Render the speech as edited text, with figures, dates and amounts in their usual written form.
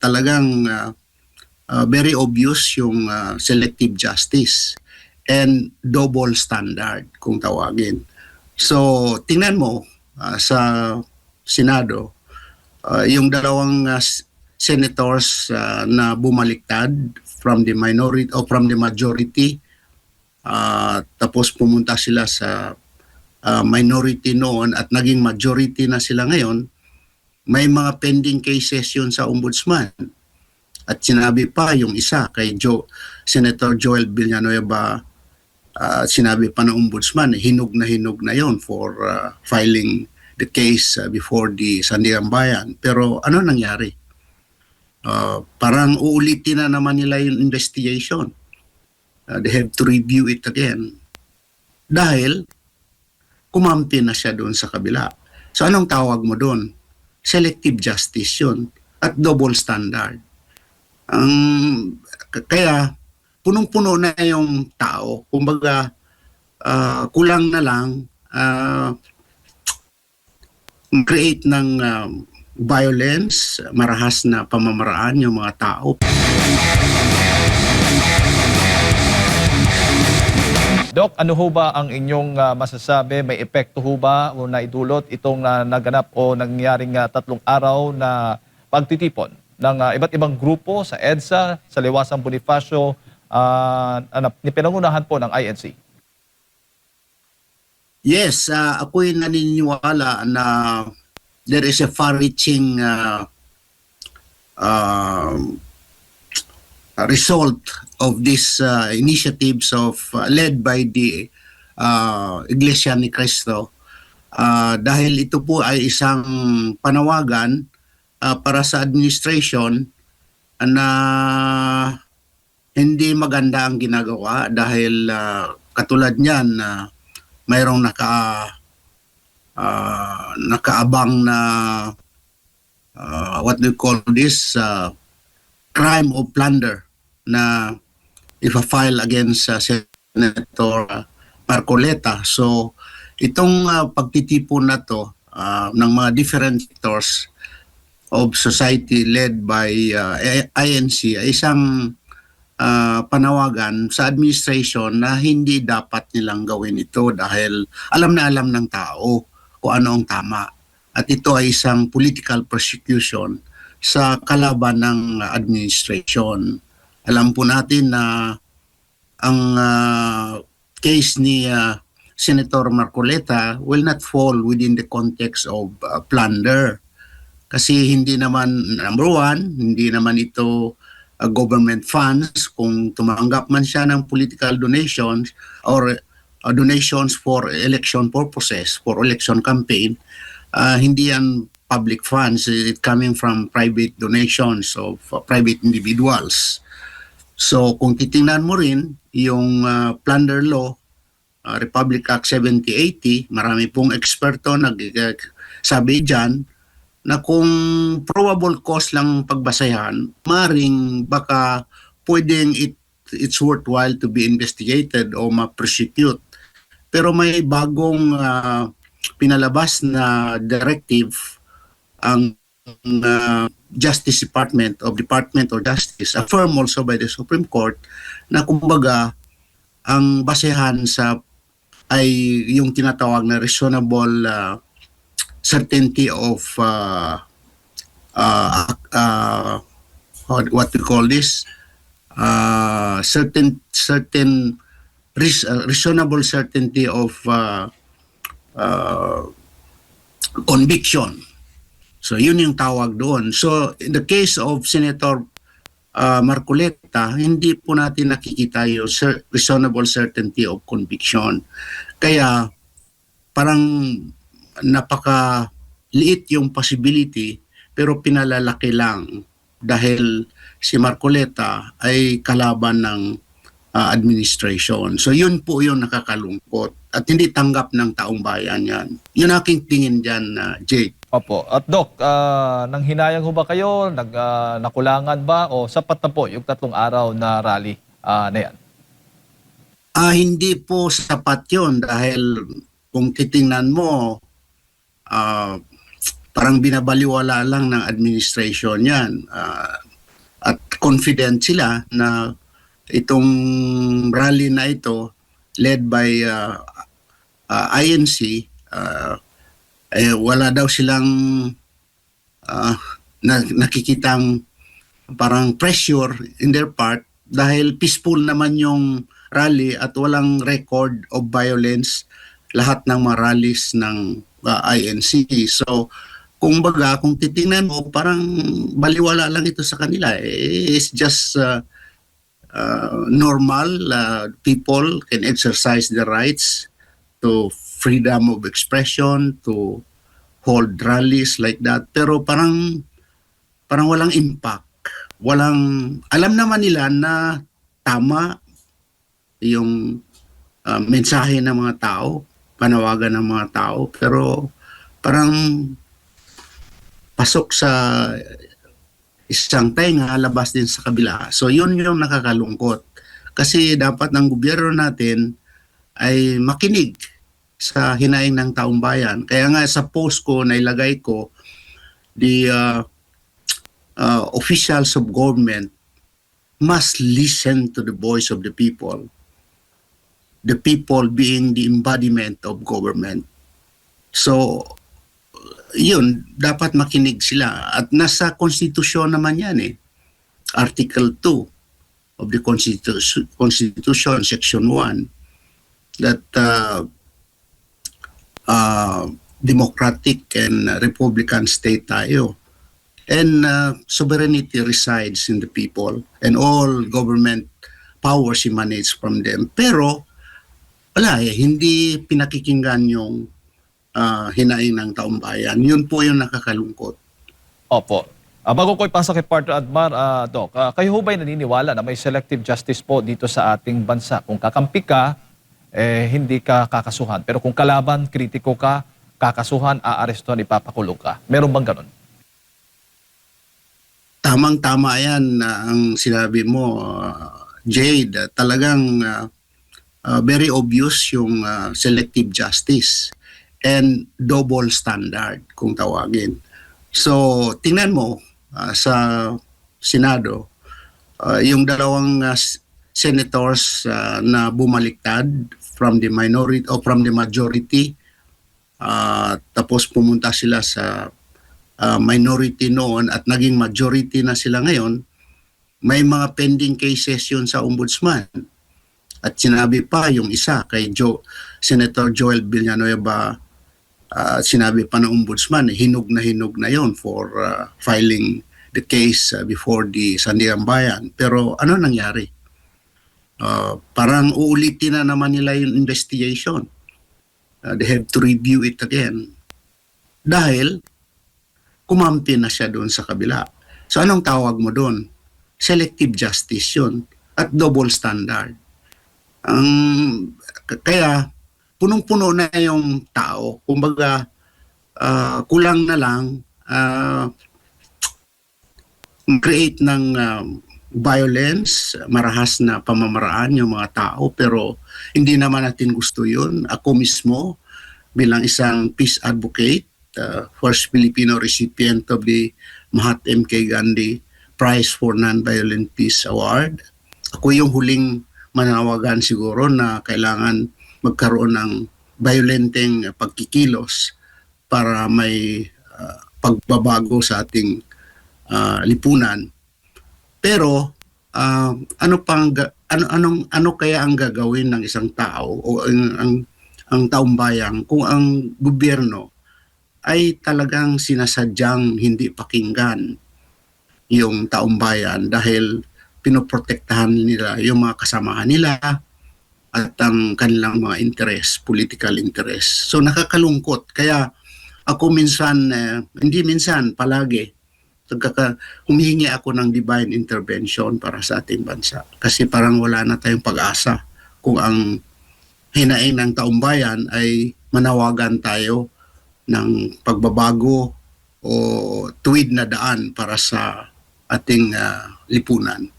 talagang very obvious yung selective justice and double standard kung tawagin. So, tingnan mo sa Senado, yung dalawang senators na bumaliktad from the minority o from the majority, tapos pumunta sila sa minority noon at naging majority na sila ngayon, may mga pending cases yun sa ombudsman. At sinabi pa yung isa kay Senator Joel Villanueva, sinabi pa ng ombudsman, hinug na yon for filing the case before the Sandigan Bayan. Pero ano nangyari? Parang uulitin na naman nila yung investigation. They have to review it again. Dahil kumampi na siya doon sa kabila. So anong tawag mo doon? Selective justice yun at double standard. Kaya punong-puno na yung tao. Kumbaga, kulang na lang create ng violence, marahas na pamamaraan yung mga tao. Doc, ano ho ba ang inyong masasabi? May epekto ho ba o naidulot itong naganap o nangyaring 3 araw na pagtitipon ng iba't ibang grupo sa EDSA, sa Liwasang Bonifacio, ni pinangunahan po ng INC? Yes, ako'y naniniwala na there is a far-reaching result of these initiatives led by the Iglesia ni Cristo, dahil ito po ay isang panawagan para sa administration na hindi maganda ang ginagawa dahil katulad niyan mayroong nakaabang na what do you call this, crime of plunder na ipa-file against Senator Marcoleta. So itong pagtitipon na to ng mga different sectors of society led by INC ay isang panawagan sa administration na hindi dapat nilang gawin ito dahil alam na alam ng tao kung ano ang tama. At ito ay isang political persecution sa kalaban ng administration. Alam po natin na ang case ni Senator Marcoleta will not fall within the context of plunder. Kasi hindi naman, number one, hindi naman ito government funds. Kung tumanggap man siya ng political donations or donations for election purposes, for election campaign, hindi yan public funds. It coming from private donations of private individuals. So kung titingnan mo rin yung plunder law, Republic Act 7080, marami pong eksperto nagsabi dyan na kung probable cause lang pagbasahan, maring baka pwedeng it's worthwhile to be investigated o ma-prosecute. Pero may bagong pinalabas na directive ang Justice Department of Justice, affirmed also by the Supreme Court, na kumbaga ang basehan sa ay yung tinatawag na reasonable certainty of what we call this, reasonable certainty of conviction. So yun yung tawag doon. So in the case of Senator Marcoleta, hindi po natin nakikita yung reasonable certainty of conviction. Kaya parang napaka-liit yung possibility pero pinalalaki lang dahil si Marcoleta ay kalaban ng administration. So yun po yung nakakalungkot at hindi tanggap ng taong bayan yan. Yun aking tingin dyan, Jake. Opo. At Doc, nang hinayang ho ba kayo? Nakulangan ba? O sapat na po yung 3 araw na rally na yan? Hindi po sapat yun dahil kung titingnan mo, parang binabaliwala lang ng administration yan. confident sila na itong rally na ito led by INC, wala daw silang nakikitang parang pressure in their part dahil peaceful naman yung rally at walang record of violence lahat ng mga rallies ng INC. So, kung titingnan mo, parang baliwala lang ito sa kanila. It's just normal. People can exercise their rights to freedom of expression, to hold rallies like that. Pero parang walang impact. Alam naman nila na tama yung mensahe ng mga tao, panawagan ng mga tao, pero parang pasok sa isang tenga, labas din sa kabila. So yun yung nakakalungkot. Kasi dapat ng gobyerno natin ay makinig sa hinaing ng taong bayan. Kaya nga sa post ko, nailagay ko, the officials of government must listen to the voice of the people. The people being the embodiment of government. So, yun, dapat makinig sila. At nasa konstitusyon naman yan eh. Article 2 of the Constitution, Section 1, that democratic and republican state tayo. And sovereignty resides in the people and all government powers emanates from them. Pero, wala hindi pinakikinggan yung hinaing ng taong bayan. Yun po yung nakakalungkot. Opo. Bago ko ipasa kay Partner Admar, Doc, kayo ho ba'y naniniwala na may selective justice po dito sa ating bansa? Kung kakampi ka, hindi ka kakasuhan. Pero kung kalaban, kritiko ka, kakasuhan, aarestuhan, ipapakulong ka. Meron bang ganun? Tamang-tama yan ang sinabi mo, Jade. Talagang very obvious yung selective justice and double standard kung tawagin. So, tingnan mo sa Senado, yung dalawang senators na bumaliktad from the minority o from the majority, tapos pumunta sila sa minority noon at naging majority na sila ngayon, may mga pending cases yun sa ombudsman. At sinabi pa yung isa kay Senator Joel Villanueva, sinabi pa ng ombudsman, hinug na yun for filing the case before the Sandigan Bayan. Pero ano nangyari? Parang uulitin na naman nila yung investigation. They have to review it again. Dahil kumampi na siya doon sa kabila. So anong tawag mo doon? Selective justice yun at double standard. Kaya punong-puno na yung tao. Kumbaga, kulang na lang create ng violence, marahas na pamamaraan yung mga tao, pero hindi naman natin gusto yun. Ako mismo, bilang isang peace advocate, first Filipino recipient of the Mahat M.K. Gandhi Prize for Nonviolent Peace Award. Ako yung huling manawagan siguro na kailangan magkaroon ng violenteng pagkikilos para may pagbabago sa ating lipunan. Pero ano kaya ang gagawin ng isang tao o ang taong bayan kung ang gobyerno ay talagang sinasadyang hindi pakinggan yung taong bayan dahil pinoprotektahan nila yung mga kasamahan nila at ang kanilang mga interest, political interest. So nakakalungkot. Kaya ako minsan, hindi minsan, palagi, humihingi ako ng divine intervention para sa ating bansa. Kasi parang wala na tayong pag-asa kung ang hinaing ng taong bayan ay manawagan tayo ng pagbabago o tuwid na daan para sa ating lipunan.